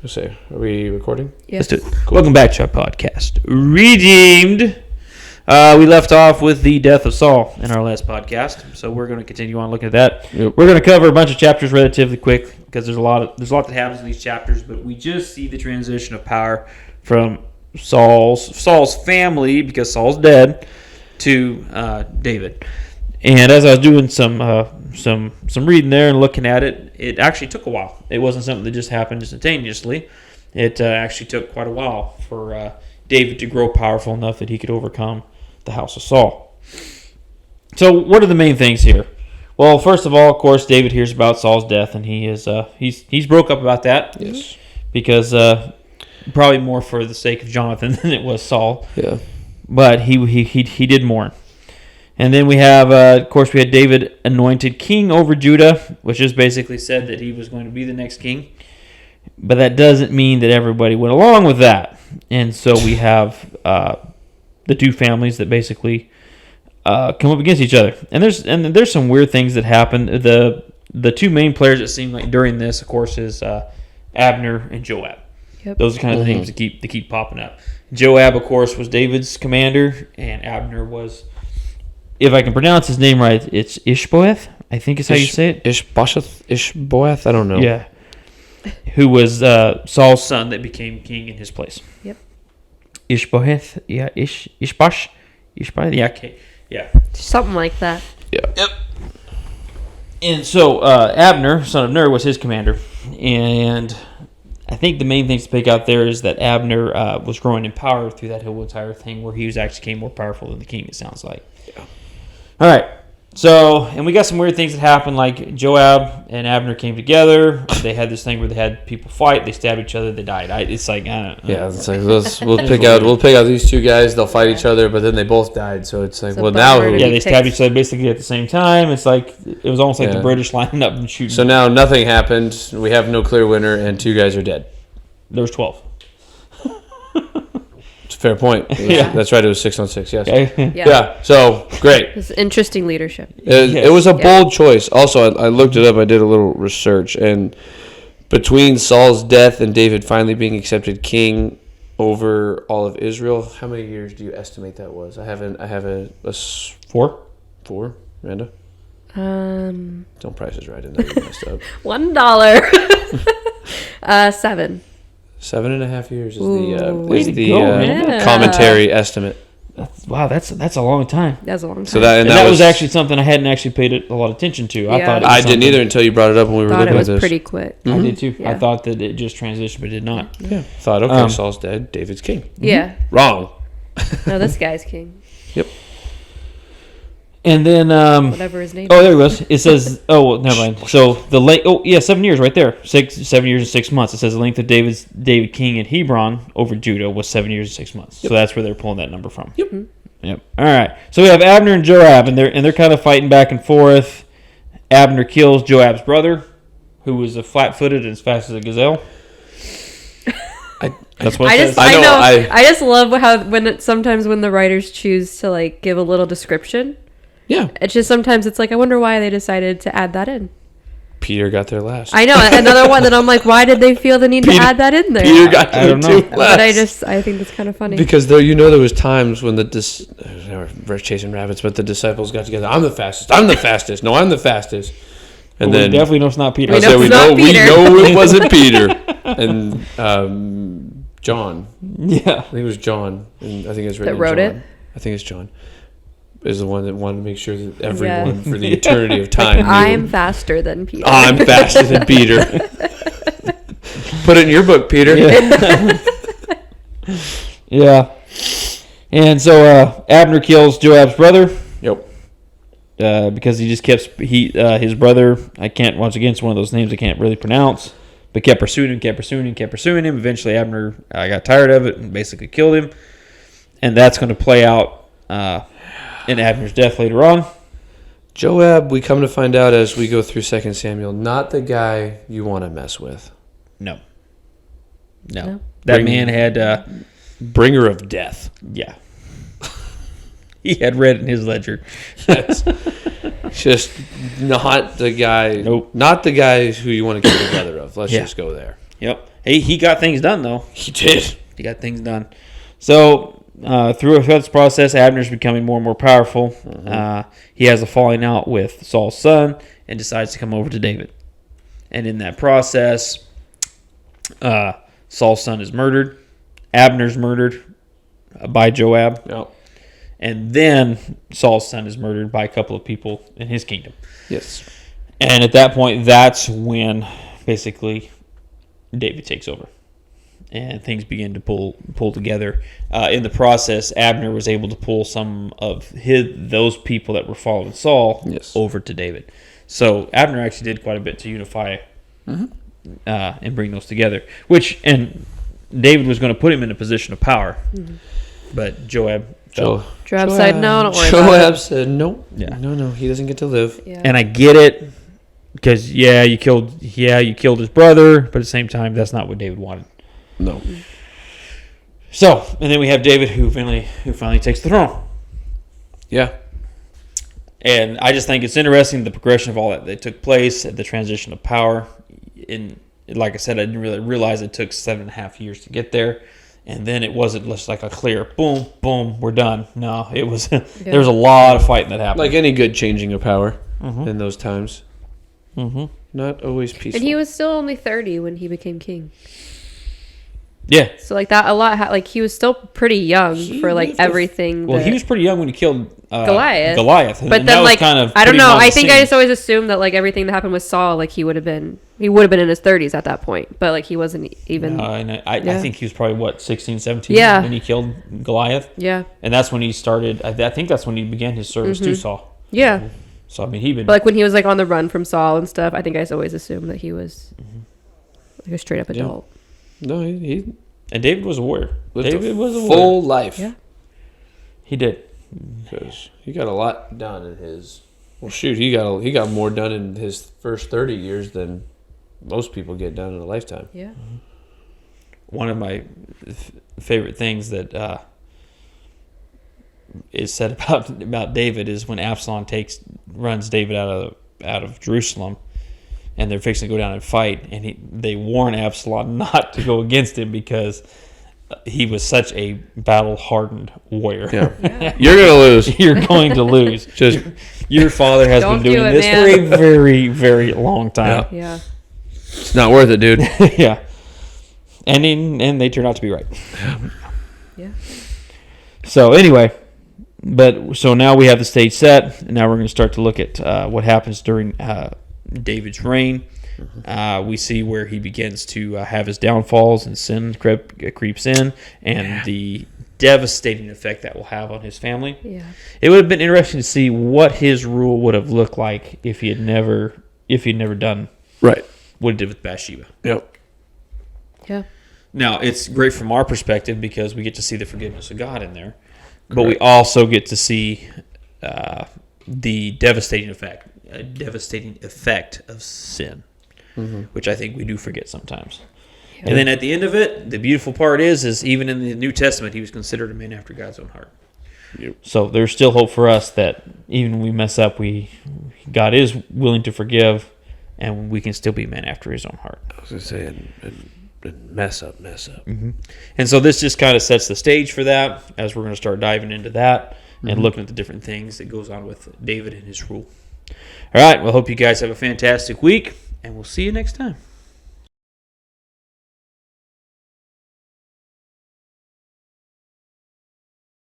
Let's see. Are we recording? Yes. Let's do it. Cool. Welcome back to our podcast, Redeemed. We left off with the death of Saul in our last podcast, so we're going to continue on looking at that. Yep. We're going to cover a bunch of chapters relatively quick because there's a lot that happens in these chapters, but we just see the transition of power from Saul's family, because Saul's dead, to David. And as I was doing some reading there and looking at it, it actually took a while. It wasn't something that just happened instantaneously. It actually took quite a while for David to grow powerful enough that he could overcome the house of Saul. So what are the main things here? Well, first of all, of course, David hears about Saul's death, and he's broke up about that. Yes. Because probably more for the sake of Jonathan than it was Saul. Yeah. But he did mourn. And then we have, of course, we had David anointed king over Judah, which just basically said that he was going to be the next king. But that doesn't mean that everybody went along with that. And so we have the two families that basically come up against each other. And there's some weird things that happen. The two main players that seem like during this, of course, is Abner and Joab. Yep. Those are kind of the names that keep popping up. Joab, of course, was David's commander, and Abner was, if I can pronounce his name right, it's Ishboeth, I think is how you say it. Ishboeth? I don't know. Yeah. Who was Saul's son that became king in his place. Yep. Ishboeth? Yeah. Ishbash? Yeah. Okay. Yeah. Something like that. Yeah. Yep. And so Abner, son of Ner, was his commander. And I think the main things to pick out there is that Abner was growing in power through that whole entire thing, where he was actually became more powerful than the king, it sounds like. Yeah. All right. So, and we got some weird things that happened, like Joab and Abner came together. They had this thing where they had people fight. They stabbed each other. They died. It's like, I don't know. Yeah, it's like we'll pick out these two guys. They'll fight each other, but then they both died. So it's like, It's a well, now bummer who? to Yeah, they stabbed each other basically at the same time. It's like, it was almost like Yeah. the British lining up and shooting. So now nothing happened. We have no clear winner, and two guys are dead. There was 12. It's a fair point. Yeah. That's right. It was 6-on-6. Yes. Okay. Yeah. So great. It's interesting leadership. It was a Yeah. bold choice. Also, I looked it up. I did a little research, and between Saul's death and David finally being accepted king over all of Israel, how many years do you estimate that was? I have a 4? 4, Amanda. Don't price is right in there. You messed up. $1. 7. 7.5 years is Way to go, man. commentary estimate. That's a long time. That's a long time. So that And that was actually something I hadn't actually paid a lot of attention to. I Yeah. thought it was I didn't something- either until you brought it up when we were thought looking it at was this. pretty quick. I did too. Yeah. I thought that it just transitioned, but it did not. Yeah. Thought, okay, Um, Saul's dead. David's king. Yeah. Wrong. No, this guy's king. Yep. And then, Whatever his name oh, is. there it goes. It says, oh, well, never mind. So the length, 7 years right there. 7 years and 6 months. It says the length of David king in Hebron over Judah was 7 years and 6 months. So that's where they're pulling that number from. Yep. Yep. All right. So we have Abner and Joab, and they're kind of fighting back and forth. Abner kills Joab's brother, who was flat-footed and as fast as a gazelle. That's what it says. I know, I just love how sometimes when the writers choose to like give a little description, Yeah. it's just sometimes it's like I wonder why they decided to add that in. Peter got there last. I know another one that I'm like, why did they feel the need to add that in there? Peter got I there don't know. too But last. I think that's kind of funny. Because there was times when we're chasing rabbits, but the disciples got together. I'm the fastest. I'm the fastest. No, I'm the fastest. And Well, then we definitely know it's not Peter. We know we it's not know Peter. it wasn't Peter. And John. Yeah. I think it was John. And I think it's written That wrote in John. it? I think it's John. Is the one that wanted to make sure that everyone Yeah. for the eternity of time knew. I'm faster than Peter. I'm faster than Peter. Put it in your book, Peter. Yeah. And so Abner kills Joab's brother. Yep. Because he just kept his brother. I can't, once again, it's one of those names I can't really pronounce, but kept pursuing him. Eventually, Abner got tired of it and basically killed him, and that's going to play out in Abner's death later on. Joab, we come to find out as we go through 2 Samuel, not the guy you want to mess with. No. No. That man had Bringer of death. yeah. He had red in his ledger. That's just not the guy. Nope. Not the guy who you want to get the brother of. Let's Yeah. just go there. Yep. He got things done, though. He did. He got things done. So throughout this process, Abner's becoming more and more powerful. He has a falling out with Saul's son and decides to come over to David. And in that process, Saul's son is murdered. Abner's murdered by Joab. Yep. And then Saul's son is murdered by a couple of people in his kingdom. Yes. And at that point, that's when basically David takes over. And things begin to pull together. In the process, Abner was able to pull some of those people that were following Saul over to David. So Abner actually did quite a bit to unify and bring those together. And David was going to put him in a position of power, but Joab said, no, don't worry about Joab it. said, no, Yeah. no, he doesn't get to live. Yeah. And I get it, because you killed his brother, but at the same time, that's not what David wanted. No. So, and then we have David who finally takes the throne. Yeah. And I just think it's interesting, the progression of all that took place, the transition of power. Like I said, I didn't really realize it took 7.5 years to get there. And then it wasn't just like a clear, boom, boom, we're done. No, it was, there was a lot of fighting that happened. Like any good changing of power in those times. Mm-hmm. Not always peaceful. And he was still only 30 when he became king. Yeah. So like that, a lot. He was still pretty young for like everything. Well, he was pretty young when he killed Goliath. and But that then, was like, kind of I don't putting know. him on I the think scene. I just always assumed that like everything that happened with Saul, like he would have been in his 30s at that point. But like he wasn't even. And I think he was probably 16, 17 Yeah. when he killed Goliath. Yeah. And that's when he started. I think that's when he began his service to Saul. Yeah. So I mean, he'd been. But like when he was like on the run from Saul and stuff, I think I just always assumed that he was like a straight up adult. No, he And David was a warrior. lived David was a full warrior. life. Yeah. He did. Because he got a lot done in his. Well, shoot, he got more done in his first 30 years than most people get done in a lifetime. Yeah. One of my favorite things that is said about David is when Absalom runs David out of Jerusalem, and they're fixing to go down and fight, and they warn Absalom not to go against him because he was such a battle-hardened warrior. Yeah. You're going to lose. You're going to lose. Just Your father has Don't been doing do it, this man. for a very, very long time. Yeah. it's not worth it, dude. Yeah. And they turned out to be right. Yeah. So anyway, so now we have the stage set, and now we're going to start to look at what happens during David's reign. We see where he begins to have his downfalls and sin creeps in, and the devastating effect that will have on his family. Yeah. It would have been interesting to see what his rule would have looked like if he had never done Right. what he did with Bathsheba. Yep. Yeah. Now, it's great from our perspective because we get to see the forgiveness of God in there, but we also get to see the devastating effect of sin, which I think we do forget sometimes. Yeah. And then at the end of it, the beautiful part is even in the New Testament, he was considered a man after God's own heart. Yep. So there's still hope for us that even when we mess up, God is willing to forgive, and we can still be men after his own heart. I was going to say, and mess up. Mm-hmm. And so this just kind of sets the stage for that, as we're going to start diving into that and looking at the different things that goes on with David and his rule. All right, well, hope you guys have a fantastic week, and we'll see you next time.